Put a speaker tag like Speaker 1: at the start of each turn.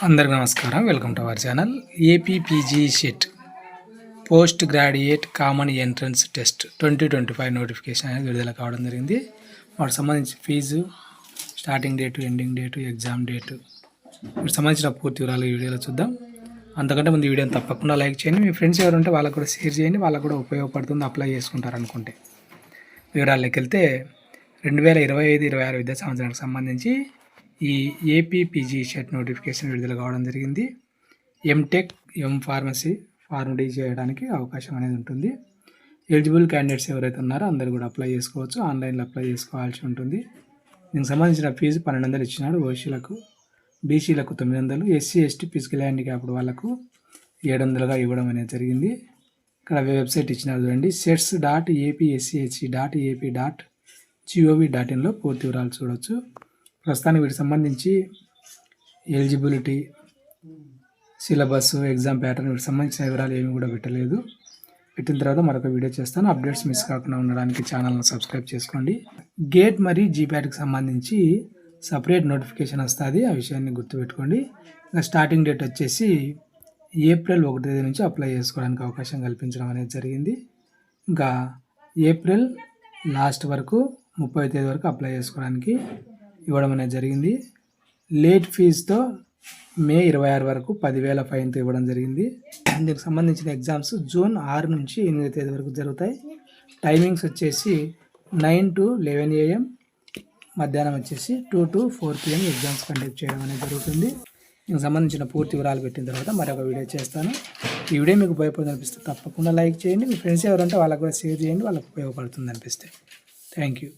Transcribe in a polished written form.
Speaker 1: అందరికి నమస్కారం. Welcome to our channel. APPG CET post graduate common entrance test 2025 notification అనేది విడుదల కావడం జరిగింది. వాటికి సంబంధించి fee, starting date, ending date, exam date, వీటికి సంబంధించిన పూర్తి వివరాలు ఈ వీడియోలో చూద్దాం. అంతకంటే ముందు ఈ వీడియోని తప్పకుండా లైక్ చేయండి. మీ ఫ్రెండ్స్ ఎవరు ఉంటే వాళ్ళకు కూడా షేర్ చేయండి. వాళ్ళకు కూడా ఉపయోగపడుతుంది, అప్లై చేసుకుంటారు అనుకుంటే. వివరాల్లోకి వెళ్తే 2025-26 విద్యా సంవత్సరానికి సంబంధించి ఈ ఏపీపీజీ షెట్ నోటిఫికేషన్ విడుదల కావడం జరిగింది. ఎంటెక్, ఫార్మసీ, ఫార్మ్ డి చేయడానికి అవకాశం అనేది ఉంటుంది. ఎలిజిబుల్ క్యాండిడేట్స్ ఎవరైతే ఉన్నారో అందరూ కూడా అప్లై చేసుకోవచ్చు. ఆన్లైన్లో అప్లై చేసుకోవాల్సి ఉంటుంది. దీనికి సంబంధించిన ఫీజు 1200 ఇచ్చినాడు. ఓసీలకు, బీసీలకు 900, ఎస్సీ ఎస్టీ ఫిజికల్ హ్యాండిక్యాప్డ్ వాళ్ళకు 700గా ఇవ్వడం అనేది జరిగింది. ఇక్కడ వెబ్సైట్ ఇచ్చినారు చూడండి, sets.apsce.ap.gov.in పూర్తి వివరాలు చూడవచ్చు. ప్రస్తుతానికి వీటికి సంబంధించి ఎలిజిబిలిటీ, సిలబస్, ఎగ్జామ్ ప్యాటర్న్ వీటికి సంబంధించిన వివరాలు ఏమి కూడా పెట్టలేదు. పెట్టిన తర్వాత మరొక వీడియో చేస్తాను. అప్డేట్స్ మిస్ కాకుండా ఉండడానికి ఛానల్ని సబ్స్క్రైబ్ చేసుకోండి. గేట్ మరియు జీప్యాట్కి సంబంధించి సపరేట్ నోటిఫికేషన్ వస్తుంది, ఆ విషయాన్ని గుర్తుపెట్టుకోండి. ఇంకా స్టార్టింగ్ డేట్ వచ్చేసి ఏప్రిల్ 1 నుంచి అప్లై చేసుకోవడానికి అవకాశం కల్పించడం అనేది జరిగింది. ఇంకా ఏప్రిల్ లాస్ట్ వరకు 30వ తేదీ వరకు అప్లై చేసుకోవడానికి ఇవ్వడం అనేది జరిగింది. లేట్ ఫీజుతో మే 26 వరకు 10,000 ఫైన్తో ఇవ్వడం జరిగింది. దీనికి సంబంధించిన ఎగ్జామ్స్ జూన్ 6 నుంచి 8వ తేదీ వరకు జరుగుతాయి. టైమింగ్స్ వచ్చేసి 9 to 11 AM, మధ్యాహ్నం వచ్చేసి 2 to 4 PM ఎగ్జామ్స్ కండక్ట్ చేయడం అనేది జరుగుతుంది. దీనికి సంబంధించిన పూర్తి వివరాలు పెట్టిన తర్వాత మరొక వీడియో చేస్తాను. ఈ వీడియో మీకు ఉపయోగపడుతుంది అనిపిస్తే తప్పకుండా లైక్ చేయండి. మీ ఫ్రెండ్స్ ఎవరంటే వాళ్ళకు కూడా షేర్ చేయండి, వాళ్ళకు ఉపయోగపడుతుంది అనిపిస్తే. Thank you.